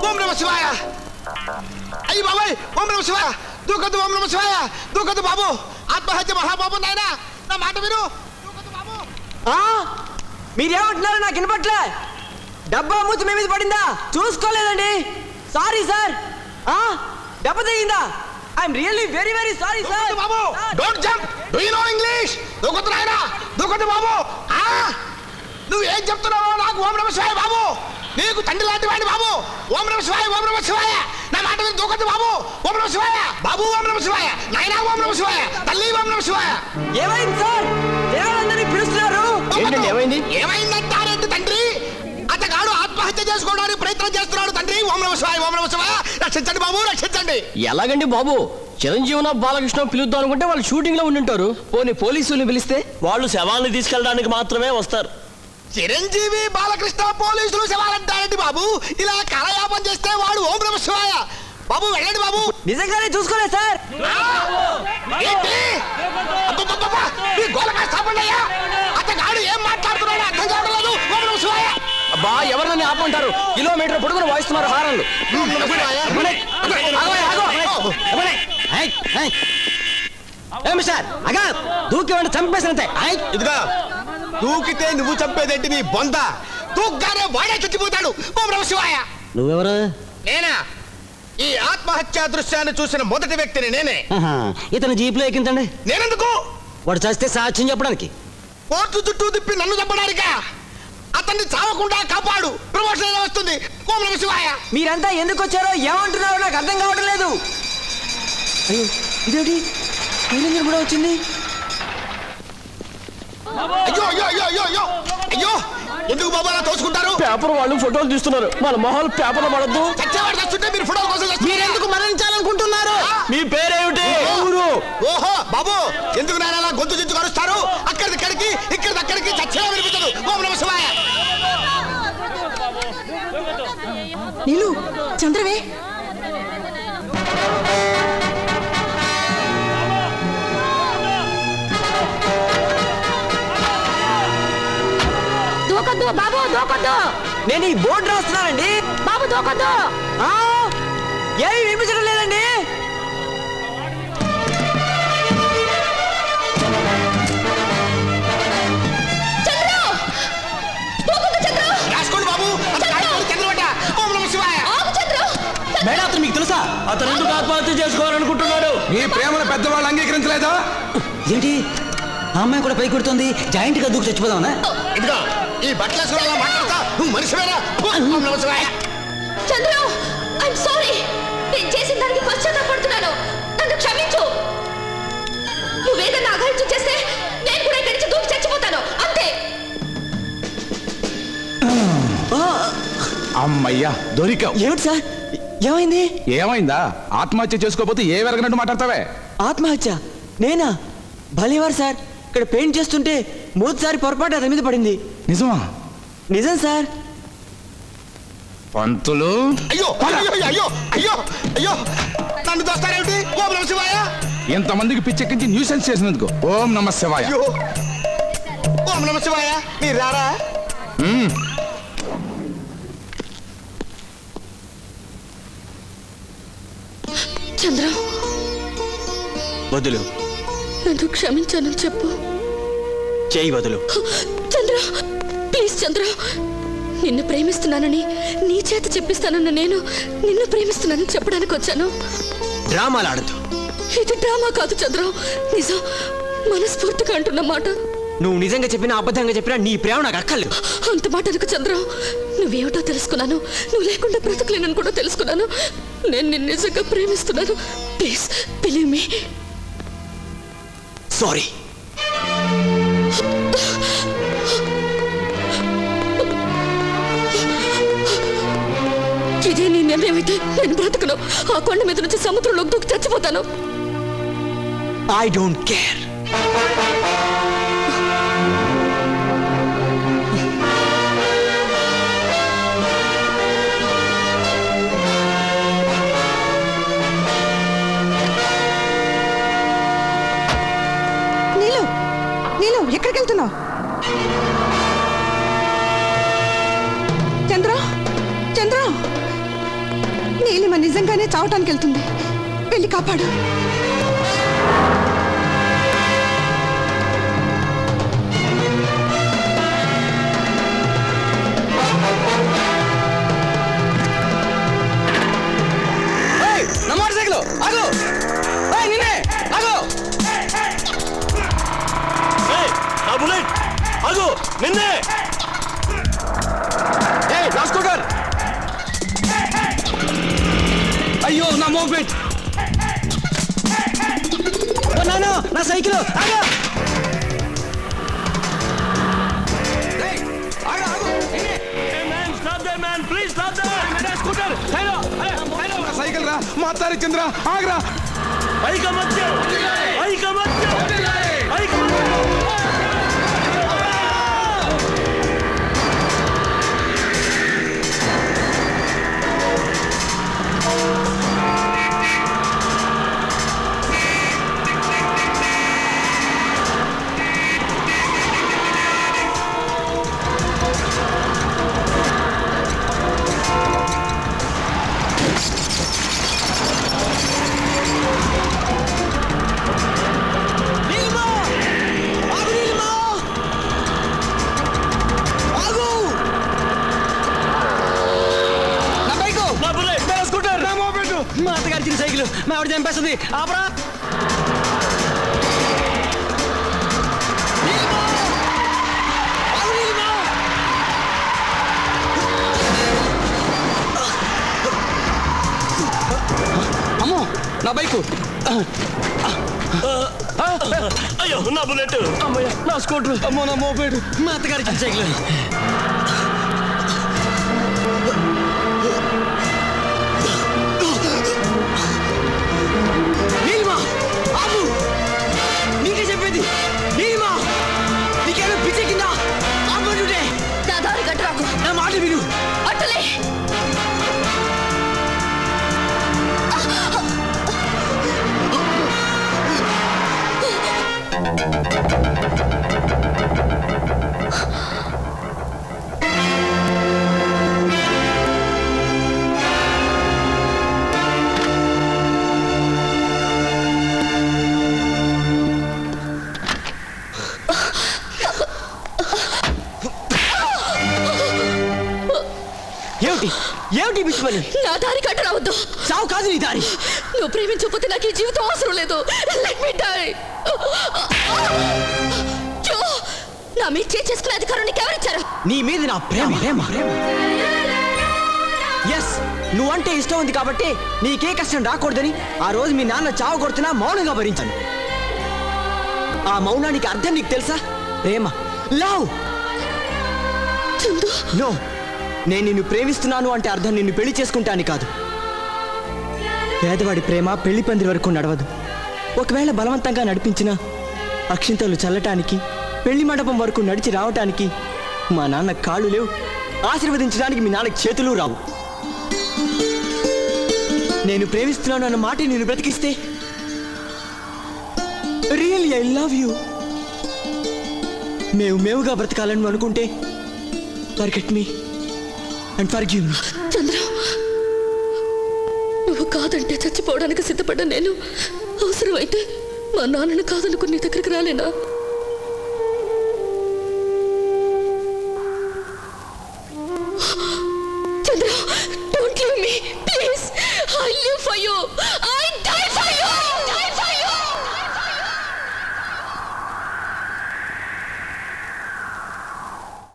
ఓం నమ శివాయ. అయ్యి బాబాయ్ ఓం నమ శివాయ. దూకొద్దు ఓం నమ శివాయ. దూకొద్దు బాబు, ఆత్మహత్య మహాపాపం నాయనా. నా మాట విను. దూకొద్దు బాబు. మీరేమంటున్నారు నాకు వినపట్లే. డబ్బా మూతి మీ మీద పడిందా చూసుకోలేదండి. Sorry sir. దెబ్బ తగిందా? I'm really very very sorry sir. బాబు don't jump. Do you know English? దూకొద్దు నాయనా, దూకొద్దు బాబు. నువ్వు ఏం చెప్తున్నావో నాకు ఓం నమ శివాయ బాబు. నీకు తండ్రి లాంటి వాడిని బాబు. ఓం నమ శివాయ, ఓం నమ శివాయ. నా మాట విని దూకొద్దు బాబు. ఓం నమ శివాయ బాబు, ఓం నమ శివాయ. నాయనా ఓం నమ శివాయ. తల్లి ఓం నమ శివాయ. ఏమైంది సార్? జనాలందరినీ పిలుస్తున్నారు. ఏంటండి ఏమైంది? ఏమైందంటారేంటి తండ్రి? అతగాడు ఆత్మహత్య చేసుకోవడానికి ప్రయత్నం చేస్తున్నాడు తండ్రి. ఓం నమ శివాయ, ఓం నమ శివాయ. రక్షించండి బాబు, రక్షించండి. ఎలాగండి బాబు? చిరంజీవిన బాలకృష్ణ పిలుద్దాం అనుకుంటే వాళ్ళు షూటింగ్ లో ఉండింటారు. పోనీ పోలీసులు పిలిస్తే వాళ్ళు శవాన్ని తీసుకెళ్ళడానికి మాత్రమే వస్తారు. చిరంజీవి బాలకృష్ణ పోలీసులు శవాలంటారండి బాబు. ఇలా కలయాపం చేస్తే వాడు ఓం నమ శివాయ. బాబు వెళ్ళండి బాబు. నిజంగానే చూసుకోలేదు సార్. ఏంటి అబ్బబ్బబ్బబ్బ! ఈ గోలకాయ స్థాపనయ్యా. అతగాడు ఏం మాట్లాడుతున్నాడో అర్థం కావడం లేదు. ఓం నమ శివాయ. అబ్బా ఎవరిని ఆపమంటారు? కిలోమీటర్ పొడుగున వాయిస్తున్నారు హారన్లు. ఓం నమ శివాయ. దూకి చంపేసినంతే. ఇదిగా దూకితే నువ్వు చంపేదేంటి నీ బొంద? దూగ్గానే వాడే చచ్చిపోతాడు. ఓం నమ శివాయ. నువ్వెవరు? నేనా? ఈ ఆత్మహత్యా దృశ్యాన్ని చూసిన మొదటి వ్యక్తిని నేనే. ఇతను జీప్ లో ఎక్కించండి. నేనెందుకు? వాడు చస్తే సాక్ష్యం చెప్పడానికి. కోర్టు చుట్టూ తిప్పి నన్ను చంపడానికా? అతన్ని చావకుండా కాపాడు. ప్రమోషన్ ఎలా వస్తుంది? ఓం నమ శివాయ. మీరంతా ఎందుకు వచ్చారో ఏమంటున్నారో నాకు అర్థం కావడం లేదు. అయ్యో ఇదేంటి నీలంజన్ కూడా వచ్చింది. అయ్యో అయ్యో అయ్యో అయ్యో అయ్యో అయ్యో ఎందుకు బాబు అలా తోసుకుంటారు? పేపర్ వాళ్ళు ఫోటోలు తీస్తున్నారు. మన మొహాలు పేపర్లో పడద్దు. చచ్చేవాడు చచ్చుంటే మీరు ఫోటోల కోసం మీరెందుకు మరణించాలనుకుంటున్నారు? మీ పేరేమిటి? ఓహో బాబు, ఎందుకు నాయన అలా గొంతు చించు కరుస్తారు? అక్కడికి ఇక్కడికి, ఇక్కడికి అక్కడికి చచ్చేలా వినిపించదు. ఓం నమ శివాయ. నీలు చంద్రవే. దూకొద్దు బాబు, దూకొద్దు. నేను ఈ బోర్డు రాస్తున్నానండి. బాబు దూకొద్దు. ఏమి వినిపించడం లేదండి. చంద్రు దూకొద్దు. చంద్రు రాసుకోండి బాబు. చంద్రవట. ఓం నమ శివాయ. ఆగు చంద్రు. మేడం అతను మీకు తెలుసా? అతను ఎందుకు ఆత్మహత్య చేసుకోవాలనుకుంటున్నాడు? నీ ప్రేమను పెద్దవాళ్ళు అంగీకరించలేదా? ఏంటి ఆ అమ్మాయి కూడా పై కొడుతుంది. జాయింట్ గా దూకి చచ్చిపోదామనా? ఇదిగో ఈ బట్టల సురాలా మాట్లాడతా. నువ్వు మనిషివేనా? ఓం నమ శివాయ. Chandru I'm sorry. నేను చేసిన దానికి పశ్చాత్తాపడుతున్నాను. నన్ను క్షమించు. నువ్వేదన్నా అఘాయిత్యం చేస్తే నేను కూడా ఇక్కడి నుంచి దూకి చచ్చిపోతాను అంతే. అమ్మయ్యా దొరికావు. ఏమిటి సార్ ఏమైంది? ఏమైందా? ఆత్మహత్య చేసుకోకపోతే ఏ వెరగనట్టు మాట్లాడతావే? ఆత్మహత్య? నేనా? భలేవారు సార్. ఇక్కడ పెయింట్ చేస్తుంటే మొదటిసారి పొరపాటు అతని మీద పడింది. నిజమా? నిజం సార్. పంతులు అయ్యో అయ్యో అయ్యో అయ్యో అయ్యో నన్ను దోస్తారేమిటి? ఓం నమ శివాయ. ఎంతమందికి పిచ్చెక్కించి న్యూసెన్స్ చేసినందుకు ఓం నమ శివాయ. అయ్యో ఓం నమ శివాయ. మీరు రారా? చంద్ర వదులు. నన్ను క్షమించానని చెప్పు. చేయి వదులు. చంద్ర ప్లీజ్ చంద్ర. నిన్ను ప్రేమిస్తున్నానని నీ చేత చెప్పిస్తానన్న నేను నిన్ను ప్రేమిస్తున్నానని చెప్పడానికి వచ్చాను. డ్రామాలు ఆడద్దు. ఇది డ్రామా కాదు చంద్ర, నిజం. మనస్ఫూర్తిగా అంటున్న మాట. నువ్వు నిజంగా చెప్పినా అబద్ధంగా చెప్పినా నీ ప్రేమ నాకు అక్కర్లేదు. అంత మాట అనుకు చంద్ర. నువ్వేమిటో తెలుసుకున్నాను. నువ్వు లేకుండా బ్రతకలేనని కూడా తెలుసుకున్నాను. నేను నిన్ను నిజంగా ప్రేమిస్తున్నాను. Please believe me. సారీ. ఇదే నీ నిర్ణయం అయితే నేను బ్రతకను. ఆ కొండ మీద నుంచి సముద్రంలోకి దూకి చచ్చిపోతాను. I don't care. నీలు ఎక్కడికి వెళ్తున్నావు? చంద్ర చంద్ర అమ్మ నిజంగానే చావటానికి వెళ్తుంది. వెళ్ళి కాపాడు. నా మోటార్ సైకిల్ ఆగు. నిన్నే ఆగు. ఏయ్, నా బుల్లెట్ ఆగు, నిన్నే. నా స్కూటర్. అయ్యో నా మోపెట్. నా సైకిల్ ఆగు. సైకిల్ రా మాతారి చంద్ర ఆగ్రా. ఐకమత్యం, ఐకమత్యం, ఐకమత్యం. మా అత్తగారి చిన్న సైకిల్ మా ఆవిడ చంపేస్తుంది. ఆపరా. అమ్మో నా బైకు. అయ్యో నా బుల్లెట్. అమ్మయ్య నా స్కూటర్. అమ్మో నా మోపేడు. మా అత్తగారి చిన్న సైకిల్. నా మాట విను. అట్టలే ఏమిటి ఏమిటి బిస్మని? నా దారి కట్ట రావద్దు. చావు కాదు నీ దారి. నువ్వు ప్రేమించకపోతే నాకు ఈ జీవితం అవసరం లేదు. Let me die. జో, నా మీద చేసుకునే అధికారం నీకు ఎవరిచ్చారు? నీ మీద నా ప్రేమ. ఎస్, నువ్వంటే ఇష్టం ఉంది కాబట్టి నీకే కష్టం రాకూడదని ఆ రోజు మీ నాన్న చావు కొడుతున్నా మౌనంగా భరించాను. ఆ మౌనానికి అర్థం నీకు తెలుసా? ప్రేమ, లవ్. చందు, నో, నేను నిన్ను ప్రేమిస్తున్నాను అంటే అర్థం నిన్ను పెళ్లి చేసుకుంటాను కాదు. పేదవాడి ప్రేమ పెళ్లి పందిరి వరకు నడవదు. ఒకవేళ బలవంతంగా నడిపించినా అక్షింతలు చల్లటానికి పెళ్లి మండపం వరకు నడిచి రావటానికి మా నాన్న కాళ్ళు లేవు. ఆశీర్వదించడానికి మీ నాన్నకి చేతులు రావు. నేను ప్రేమిస్తున్నాను అన్న మాట నేను బ్రతికిస్తే రియల్లీ ఐ లవ్ యూ. మేవుగా బ్రతకాలని అనుకుంటే forget me and forgive me. Chandra, నువ్వు కాదంటే చచ్చిపోవడానికి సిద్ధపడ్డా నేను అవసరమైతే మా నాన్నను కాదనుకుని నీ దగ్గరికి రాలేనా?